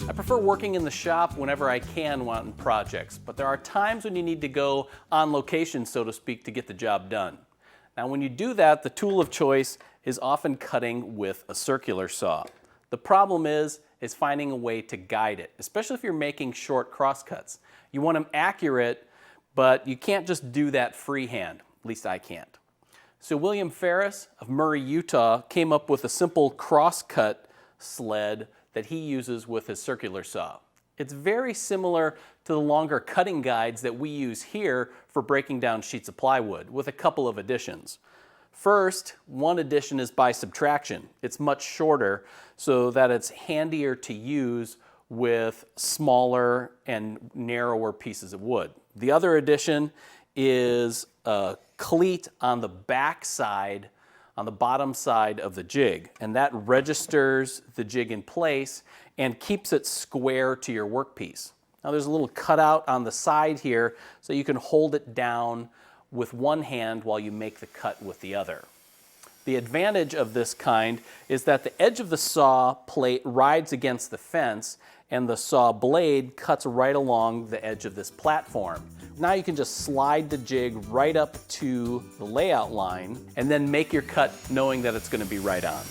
I prefer working in the shop whenever I can on projects, but there are times when you need to go on location, so to speak, to get the job done. Now when you do that, the tool of choice is often cutting with a circular saw. The problem is finding a way to guide it, especially if you're making short crosscuts. You want them accurate, but you can't just do that freehand. At least I can't. So William Ferris of Murray, Utah came up with a simple crosscut sled that he uses with his circular saw. It's very similar to the longer cutting guides that we use here for breaking down sheets of plywood, with a couple of additions. First, one addition is by subtraction. It's much shorter so that it's handier to use with smaller and narrower pieces of wood. The other addition is a cleat on the back side, on the bottom side of the jig, and that registers the jig in place and keeps it square to your workpiece. Now there's a little cutout on the side here so you can hold it down with one hand while you make the cut with the other. The advantage of this kind is that the edge of the saw plate rides against the fence and the saw blade cuts right along the edge of this platform. Now you can just slide the jig right up to the layout line and then make your cut knowing that it's going to be right on.